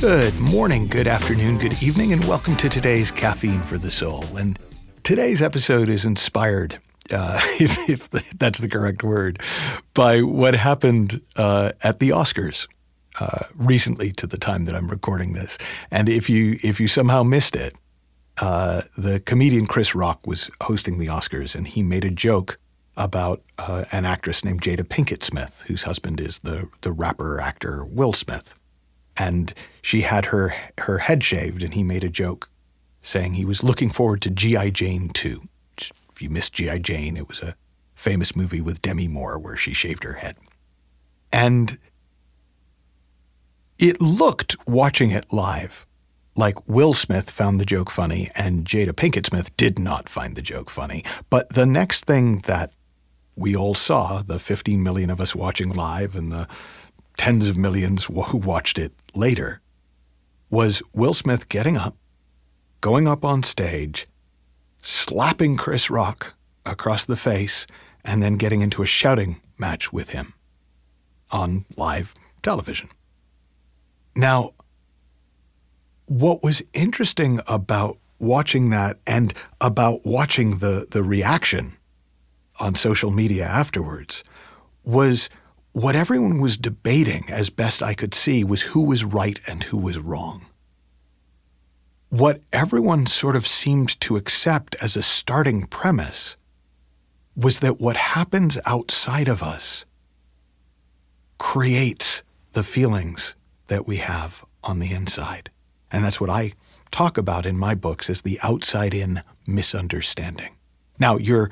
Good morning, good afternoon, good evening, and welcome to today's Caffeine for the Soul. And today's episode is inspired, if that's the correct word, by what happened at the Oscars recently to the time that I'm recording this. And if you somehow missed it, the comedian Chris Rock was hosting the Oscars, and he made a joke about an actress named Jada Pinkett Smith, whose husband is the rapper-actor Will Smith. And she had her head shaved, and he made a joke saying he was looking forward to G.I. Jane 2. Which, if you missed G.I. Jane, it was a famous movie with Demi Moore where she shaved her head. And it looked, watching it live, like Will Smith found the joke funny and Jada Pinkett Smith did not find the joke funny. But the next thing that we all saw, the 15 million of us watching live and the tens of millions who watched it later, was Will Smith getting up, going up on stage, slapping Chris Rock across the face, and then getting into a shouting match with him on live television. Now, what was interesting about watching that and about watching the reaction on social media afterwards was what everyone was debating, as best I could see, was who was right and who was wrong. What everyone sort of seemed to accept as a starting premise was that what happens outside of us creates the feelings that we have on the inside. And that's what I talk about in my books as the outside-in misunderstanding. Now, your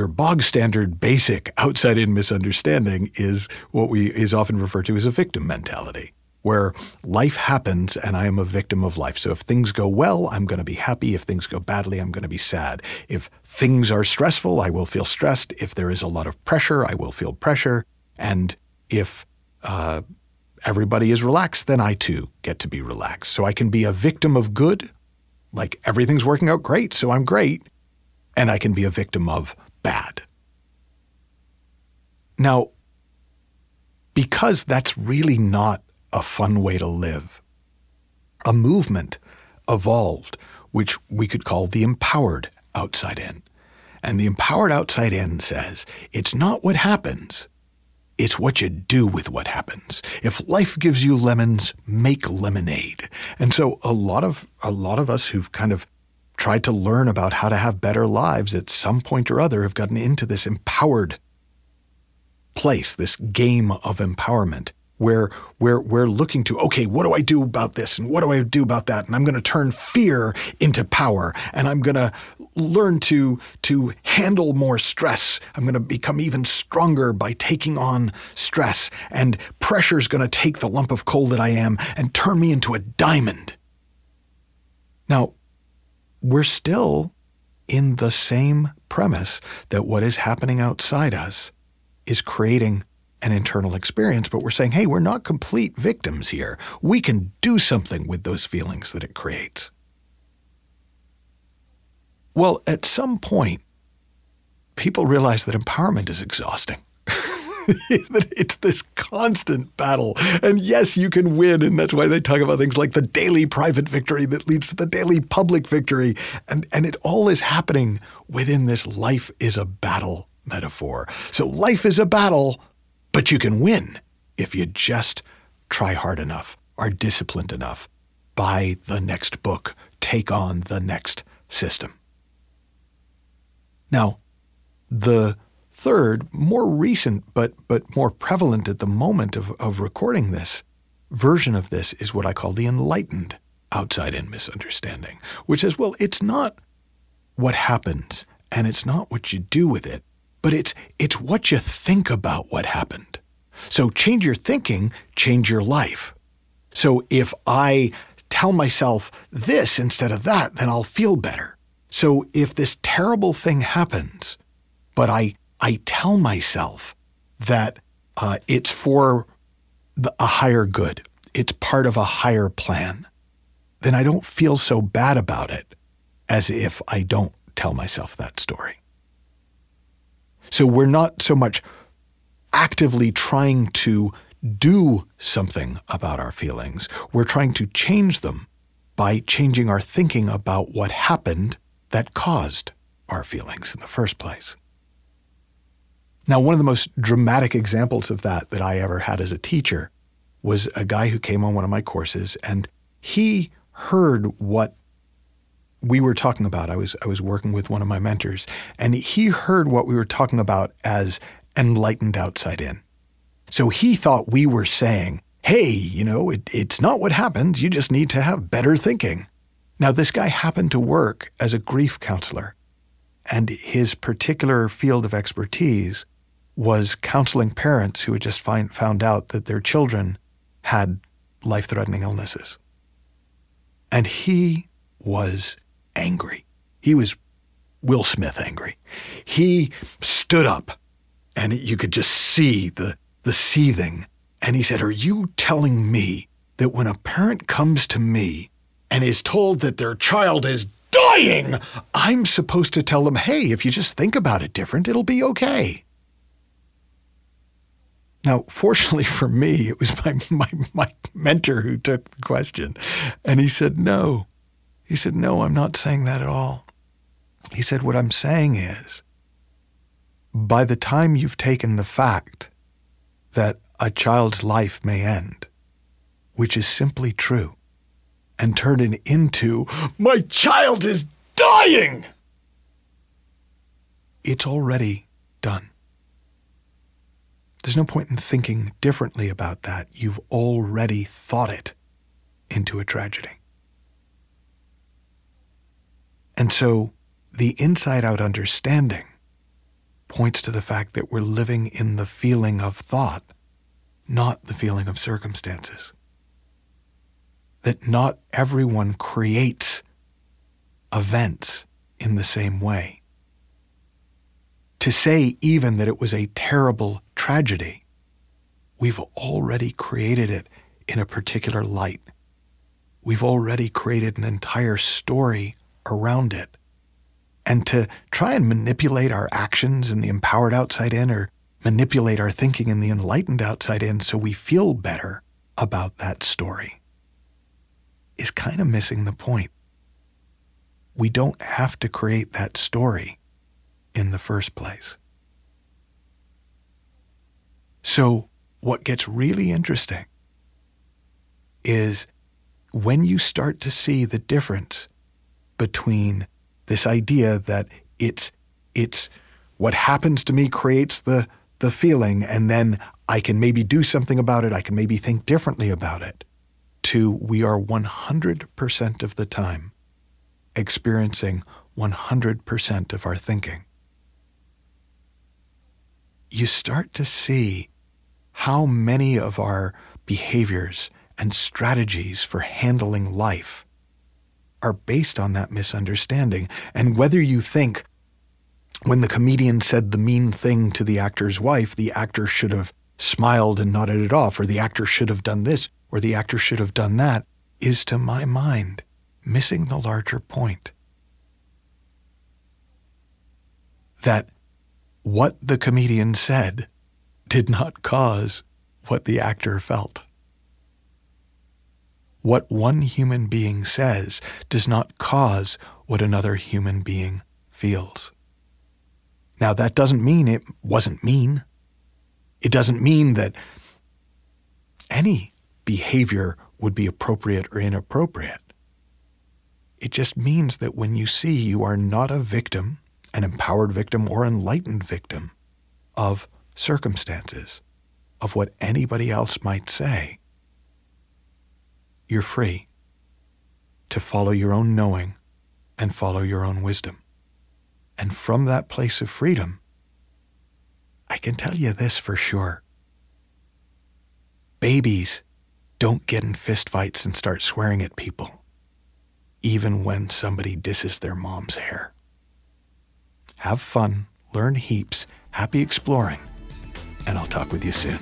bog standard basic outside-in misunderstanding is what is often referred to as a victim mentality, where life happens and I am a victim of life. So if things go well, I'm going to be happy. If things go badly, I'm going to be sad. If things are stressful, I will feel stressed. If there is a lot of pressure, I will feel pressure. And if everybody is relaxed, then I too get to be relaxed. So I can be a victim of good, like everything's working out great, so I'm great. And I can be a victim of bad. Now, because that's really not a fun way to live, a movement evolved, which we could call the empowered outside in. And the empowered outside in says, it's not what happens, it's what you do with what happens. If life gives you lemons, make lemonade. And so a lot of us who've kind of tried to learn about how to have better lives at some point or other have gotten into this empowered place, this game of empowerment, where we're looking to, okay, what do I do about this? And what do I do about that? And I'm going to turn fear into power. And I'm going to learn to handle more stress. I'm going to become even stronger by taking on stress. And pressure's going to take the lump of coal that I am and turn me into a diamond. Now, we're still in the same premise that what is happening outside us is creating an internal experience, but we're saying, hey, we're not complete victims here. We can do something with those feelings that it creates. Well, at some point, people realize that empowerment is exhausting. That it's this constant battle. And yes, you can win. And that's why they talk about things like the daily private victory that leads to the daily public victory. And it all is happening within this life is a battle metaphor. So life is a battle, but you can win if you just try hard enough, are disciplined enough, buy the next book, take on the next system. Now, the third, more recent, but more prevalent at the moment of recording this version of this is what I call the enlightened outside-in misunderstanding, which is, well, it's not what happens and it's not what you do with it, but it's what you think about what happened. So change your thinking, change your life. So if I tell myself this instead of that, then I'll feel better. So if this terrible thing happens, but I tell myself that it's for a higher good, it's part of a higher plan, then I don't feel so bad about it as if I don't tell myself that story. So we're not so much actively trying to do something about our feelings. We're trying to change them by changing our thinking about what happened that caused our feelings in the first place. Now, one of the most dramatic examples of that I ever had as a teacher was a guy who came on one of my courses, and he heard what we were talking about. I was working with one of my mentors, and he heard what we were talking about as enlightened outside in. So he thought we were saying, hey, it's not what happens. You just need to have better thinking. Now, this guy happened to work as a grief counselor, and his particular field of expertise was counseling parents who had just found out that their children had life-threatening illnesses. And he was angry. He was Will Smith angry. He stood up, and you could just see the seething. And he said, are you telling me that when a parent comes to me and is told that their child is dying, I'm supposed to tell them, hey, if you just think about it different, it'll be okay? Now, fortunately for me, it was my mentor who took the question. And he said, no. He said, no, I'm not saying that at all. He said, what I'm saying is, by the time you've taken the fact that a child's life may end, which is simply true, and turn it into, my child is dying, it's already done. There's no point in thinking differently about that. You've already thought it into a tragedy. And so the inside-out understanding points to the fact that we're living in the feeling of thought, not the feeling of circumstances. That not everyone creates events in the same way. To say even that it was a terrible tragedy, we've already created it in a particular light. We've already created an entire story around it. And to try and manipulate our actions in the empowered outside in, or manipulate our thinking in the enlightened outside in so we feel better about that story, is kind of missing the point. We don't have to create that story in the first place. So what gets really interesting is when you start to see the difference between this idea that it's what happens to me creates the feeling, and then I can maybe do something about it, I can maybe think differently about it, to we are 100% of the time experiencing 100% of our thinking. You start to see how many of our behaviors and strategies for handling life are based on that misunderstanding. And whether you think when the comedian said the mean thing to the actor's wife, the actor should have smiled and nodded it off, or the actor should have done this, or the actor should have done that, is, to my mind, missing the larger point. That what the comedian said did not cause what the actor felt. What one human being says does not cause what another human being feels. Now, that doesn't mean it wasn't mean. It doesn't mean that any behavior would be appropriate or inappropriate. It just means that when you see you are not a victim, an empowered victim or enlightened victim of circumstances, of what anybody else might say, you're free to follow your own knowing and follow your own wisdom. And from that place of freedom, I can tell you this for sure. Babies don't get in fistfights and start swearing at people, even when somebody disses their mom's hair. Have fun, learn heaps, happy exploring, and I'll talk with you soon.